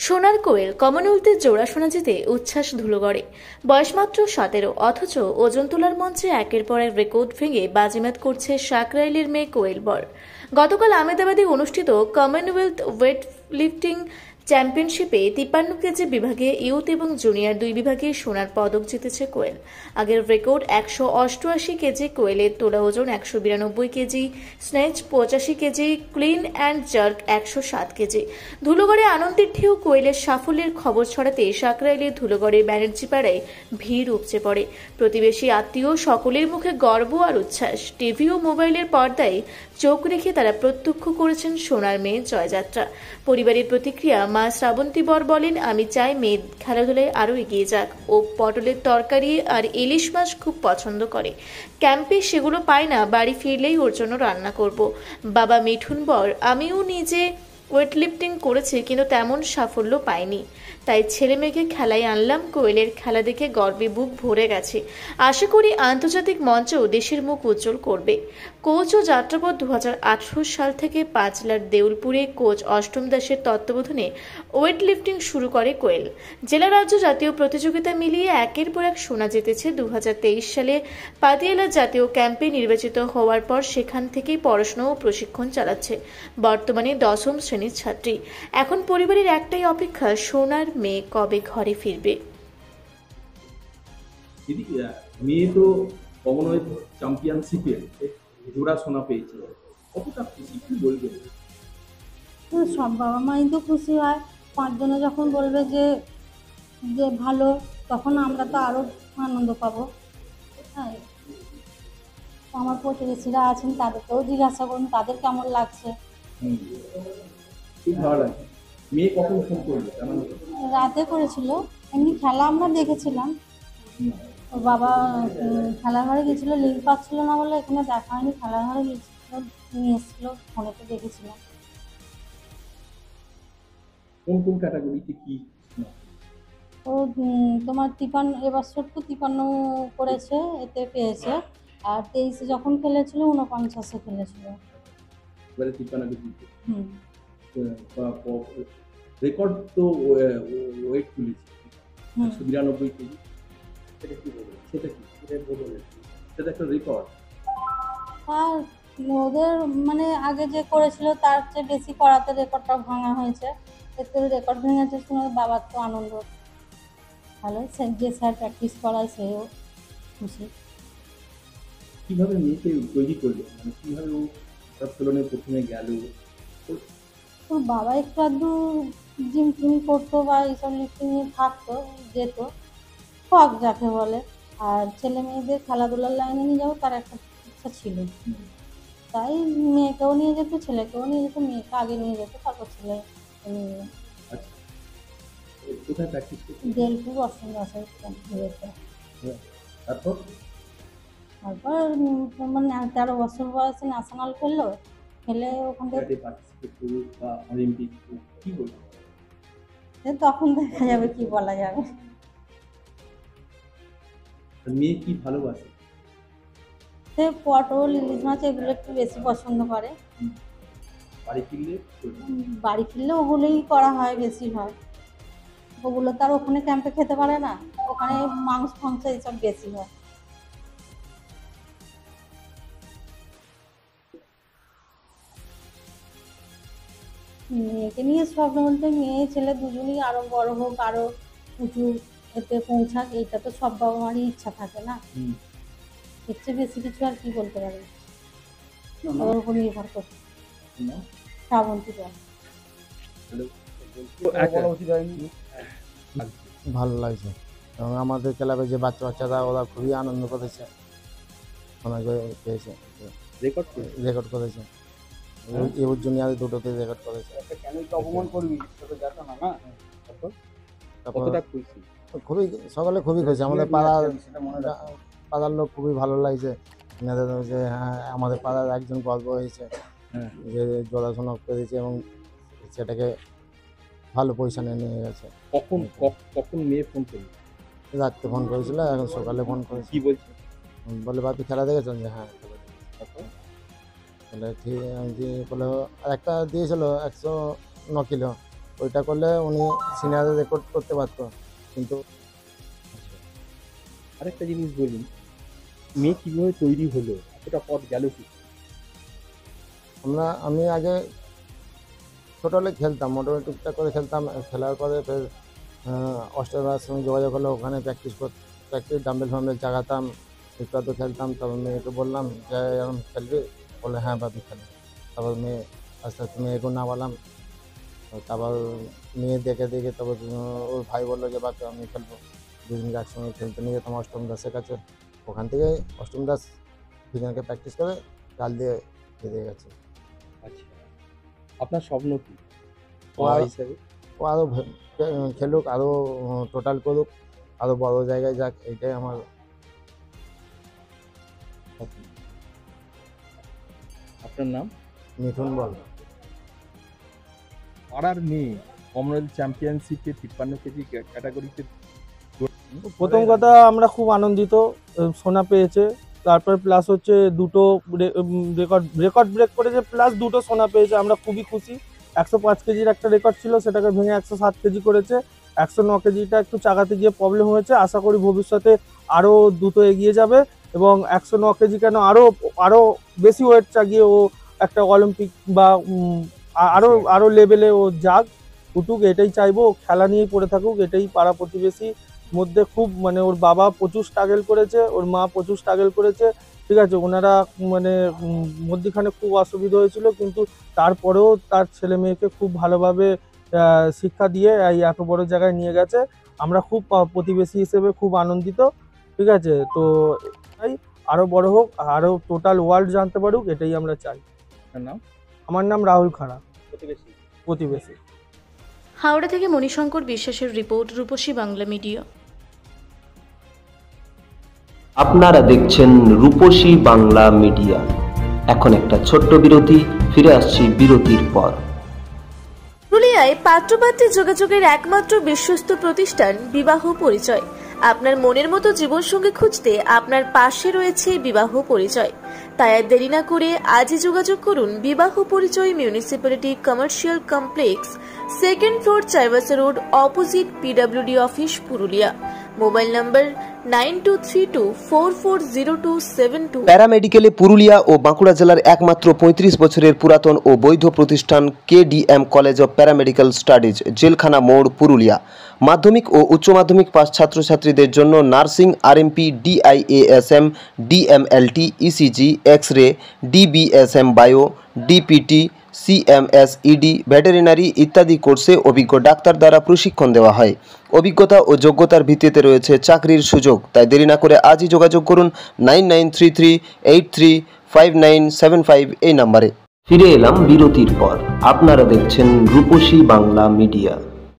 সোনার কোয়েল কমনওয়েলথের জোড়া সোনা জিতে উচ্ছ্বাস ধুলোগড়ে। বয়স মাত্র 17, অথচ ওজন তোলার মঞ্চে একের পর এক রেকর্ড ভেঙে বাজিমাত করছে সাকরাইলের মেয়ে কোয়েল বর। গতকাল আহমেদাবাদে অনুষ্ঠিত কমনওয়েলথ ওয়েট লিফটিং চ্যাম্পিয়নশিপে 53 কেজি বিভাগে ইউথ এবং জুনিয়র দুই বিভাগে সোনার পদক জিতেছে কোয়েল। আগের রেকর্ড 188 কেজি, কোয়েলের তোলা ওজন 192 কেজি, স্নেচ 85 কেজি, ক্লিন অ্যান্ড জার্ক 107 কেজি। ধুলোগড়ে আনন্দের ঢেউ। কোয়েলের সাফল্যের খবর ছড়াতে সাকরাইলের ধুলোগড়ের ব্যানার্জি পাড়ায় ভিড় উপচে পড়ে। প্রতিবেশী, আত্মীয় সকলের মুখে গর্ব আর উচ্ছ্বাস। টিভি ও মোবাইলের পর্দায় চোখ রেখে তারা প্রত্যক্ষ করেছেন সোনার মেয়ের জয়যাত্রা। পরিবারের প্রতিক্রিয়া, মা শ্রাবন্তী বর বলেন, আমি চাই মেয়ে খেলাধুলায় আরও এগিয়ে যাক। ও পটলের তরকারি আর ইলিশ মাছ খুব পছন্দ করে। ক্যাম্পে সেগুলো পায় না, বাড়ি ফিরলেই ওর জন্য রান্না করব। বাবা মিঠুন বর, আমিও নিজে ওয়েট লিফটিং করেছি কিন্তু তেমন সাফল্য পাইনি, তাই ছেলে মেয়েকে খেলায় আনলাম। কোয়েলের খেলা দেখে গর্বে বুক ভরে গেছে। আশা করি আন্তর্জাতিক মঞ্চেও দেশের মুখ উজ্জ্বল করবে। কোচ ও যাত্রাপথ 2018 সাল থেকে পাঁচলার দেউলপুরে কোচ অষ্টম দাসের তত্ত্বাবধানে ওয়েট লিফটিং শুরু করে কোয়েল। জেলা, রাজ্য, জাতীয় প্রতিযোগিতা মিলিয়ে একের পর এক সোনা জিতেছে। 2023 সালে পাতিয়ালা জাতীয় ক্যাম্পে নির্বাচিত হওয়ার পর সেখান থেকেই পড়াশোনা ও প্রশিক্ষণ চালাচ্ছে। বর্তমানে 10ম শ্রেণীর ছাত্রী। এখন পরিবারের একটাই অপেক্ষা, সোনার মেয়ে কবে ঘরে ফিরবে। দিদি, মেয়ে তো কমনওয়েলথ চ্যাম্পিয়নশিপে জোড়া সোনা পেয়েছে, কতটা খুশি কি বলবেন? সব বাবা মাই তো খুশি হয়। পাঁচজনে যখন বলবে যে যে ভালো, তখন আমরা তো আরও আনন্দ পাবো। হ্যাঁ, আমার প্রতিবেশীরা আছেন, তাদেরকেও জিজ্ঞাসা করুন তাদের কেমন লাগছে। খুব ভালো লাগে। মেয়ে কখন ফোন করলো জানানো? রাতে করেছিল, এমনি খেলা আমরা দেখেছিলাম। ওর বাবা খেলার ঘরে গেছিলো, লিঙ্ক পাচ্ছিল না বলে এখানে দেখা হয়নি। খেলার ঘরে গেছিলো, নিয়ে এসেছিলো, ফোনেতে দেখেছিলাম। কোন কোন ক্যাটাগরিতে কি? ও তোমার 53, এবছর তো 53 করেছে, এতে পেয়েছে। আর 23-এ যখন খেলেছিল 49-এ খেলেছিল। এবারে 53 কেজি। হুম। রেকর্ড তো ওয়েট তুলেছে 192 কেজি। সেটা কি বলবো, সেটা কি সেটা একটা রেকর্ড। আর ওদের মানে আগে যে করেছিল তার চেয়ে বেশি করাতে রেকর্ডটা ভাঙা হয়েছে। এতে রেকর্ড ভেঙেছে শুনে বাবার তো আনন্দ। ভালো, যে স্যার প্র্যাকটিস করায় সেও খুশি। কিভাবে মেয়েকে তৈরি করলো, মানে কিভাবে ও প্রথমে গেল? ওর বাবা একটু আধটু জিম টিম করতো বা এইসব লিফটিং নিয়ে থাকতো, যেত, শখ যাকে বলে। আর ছেলে মেয়েদের খেলাধুলার লাইনে নিয়ে যাবো তার একটা ইচ্ছা ছিল, তাই মেয়েকেও নিয়ে যেত, ছেলেকেও নিয়ে যেত। মেয়েকে আগে নিয়ে যেত, তারপর ছেলে নিয়ে যেত। আচ্ছা, কোথায় প্র্যাকটিস করতে? দেলপুর অষ্টম দাসের যেত। তারপর তারপর তোমার 13 বছর বয়সে ন্যাশনাল খেললো, খেলে ওখান থেকে পার্টিসিপেট করুক বা অলিম্পিক কি বলবো, তখন দেখা যাবে কি বলা যাবে। মেয়ে কি ভালোবাসে? সে পটল, ইলিশ মাছ এগুলো একটু বেশি পছন্দ করে। বাড়ি ফিরলে ওগুলোই করা হয়, বেশি হয়। ওগুলো তো আর ওখানে ক্যাম্পে খেতে পারে না, ওখানে মাংস ফাংস এইসব বেশি হয়। মেয়েকে নিয়ে স্বপ্ন বলতে মেয়ে ছেলে দুজনেই আরো বড় হোক, আরো উঁচু এতে পৌঁছাক, এইটা তো সব বাবা মারই ইচ্ছা থাকে না। এর চেয়ে বেশি কিছু আর কি বলতে পারি, ওর উপর নির্ভর করছে। শ্রাবন্তী বল। ভালো লাগছে এবং আমাদের ক্লাবে যে বাচ্চারা ওরা খুবই আনন্দ করেছে, ওনাকে পেয়েছে, রেকর্ড করেছে। ইউথ জুনিয়র দুটোতে রেকর্ড করেছে। খুবই সকালে খুবই খুশি। আমাদের পাড়ার লোক খুবই ভালো লাগছে যে হ্যাঁ আমাদের পাড়ার একজন গর্ব হয়েছে যে জোড়াশোনা পেরেছে এবং সেটাকে ভালো পজিশনে নিয়ে গেছে। কখন মেয়ে ফোন করলো? রাত্রে ফোন করেছিল, এখন সকালে ফোন করেছে। কি বলছে? বলে বাপি খেলা দেখেছেন? যে হ্যাঁ বলে ঠিক। আমি বলে একটা দিয়েছিল 109 কিলো, ওইটা করলে উনি সিনিয়রে রেকর্ড করতে পারতো, কিন্তু আরেকটা জিনিস বলুন, মেয়ে কিভাবে তৈরি হলো, এতটা পথ গেল কি? আমি আগে ছোটবেলায় খেলতাম, মোটামুটি টুকটাক করে খেলতাম। খেলার পরে ফের অস্ট্রেলিয়ার সঙ্গে যোগাযোগ হলো, ওখানে প্র্যাকটিস ডাম্বেল ফাম্বেল চাগাতাম, একটু আধটু খেলতাম। তারপর মেয়েকে বললাম যে এরকম খেলবি, বললে হ্যাঁ বাবি খেলো। তারপর মেয়ে আস্তে আস্তে মেয়েকে নামালাম। তারপর মেয়ে দেখে দেখে তারপর ওর ভাই বললো যে বাপি আমি খেলবো, দুজনকে একসঙ্গে খেলতে নিয়ে যেতাম অষ্টম দাসের কাছে। ওখান থেকে অষ্টম দাস দুজনকে প্র্যাকটিস করে জাল দিয়ে বেরিয়ে গেছে। আচ্ছা, আপনার স্বপ্ন কি হিসাবে? ও আরও খেলুক, আরও টোটাল করুক, আরও বড় জায়গায় যাক, এইটাই আমার। আপনার নাম? মিঠুন বল। পাড়ার মেয়ে কমনওয়েলথ চ্যাম্পিয়নশিপে 53 কেজি ক্যাটাগরিতে প্রথম কথা আমরা খুব আনন্দিত, সোনা পেয়েছে। তারপর প্লাস হচ্ছে দুটো রেকর্ড ব্রেক করেছে, প্লাস দুটো সোনা পেয়েছে। আমরা খুবই খুশি। 105 কেজির একটা রেকর্ড ছিল, সেটাকে ভেঙে 107 কেজি করেছে। 109 কেজিটা একটু চাগাতে গিয়ে প্রবলেম হয়েছে। আশা করি ভবিষ্যতে আরও দ্রুত এগিয়ে যাবে এবং 109 কেজি কেন আরও বেশি ওয়েট চাগিয়ে ও একটা অলিম্পিক বা আরও লেভেলে ও যাক, উঠুক, এটাই চাইবো। খেলা নিয়েই পড়ে থাকুক, এটাই পাড়া প্রতিবেশী মধ্যে খুব মানে ওর বাবা প্রচুর স্ট্রাগল করেছে, ওর মা প্রচুর স্ট্রাগল করেছে, ঠিক আছে। ওনারা মানে মধ্যখানে খুব অসুবিধা হয়েছিল, কিন্তু তারপরেও তার ছেলে মেয়েকে খুব ভালোভাবে শিক্ষা দিয়ে এই এত বড় জায়গায় নিয়ে গেছে। আমরা খুব প্রতিবেশী হিসেবে খুব আনন্দিত, ঠিক আছে। তো এটাই আরও বড় হোক, আরও টোটাল ওয়ার্ল্ড জানতে পারুক, এটাই আমরা চাই। আমার নাম রাহুল খাড়া, প্রতিবেশী। হাওড়া থেকে মণিশঙ্কর বিশ্বাসের রিপোর্ট, রূপসী বাংলা মিডিয়া। আপনারা দেখছেন রূপসী বাংলা মিডিয়া। এখন একটা ছোট্ট বিরতি, ফিরে আসছি বিরতির পর। পুরুলিয়ায় পাত্রপাত্রী যোগাযোগের একমাত্র বিশ্বস্ত প্রতিষ্ঠান বিবাহ পরিচয়। আপনার মনের মতো জীবনসঙ্গী খুঁজতে আপনার পাশে রয়েছে বিবাহ পরিচয়। তাই আর দেরি না করে আজই যোগাযোগ করুন বিবাহ পরিচয়, municipality commercial complex, 2nd floor, Chaibasa road, opposite PWD office, Purulia. Mobile number 9232440272। প্যারামেডিকেলে পুরুলিয়া ও বাঁকুড়া জেলার একমাত্র 35 বছরের পুরাতন ও বৈধ প্রতিষ্ঠান KDM college of paramedical studies, জেলখানা মোড়, পুরুলিয়া। মাধ্যমিক ও উচ্চ মাধ্যমিক পাস ছাত্রছাত্রীদের জন্য nursing, RMP, DIASM, DMLT, ECG, X-ray, DBSM bio, DPT, CMS, ED, veterinary ইত্যাদি কোর্সে অভিজ্ঞ ডাক্তার দ্বারা প্রশিক্ষণ দেওয়া হয়। অভিজ্ঞতা ও যোগ্যতার ভিত্তিতে রয়েছে চাকরির সুযোগ। তাই দেরি না করে আজই যোগাযোগ করুন 9933835975 এই নম্বরে। ফিরে এলাম বিরতির পর। আপনারা দেখছেন রূপসী বাংলা মিডিয়া।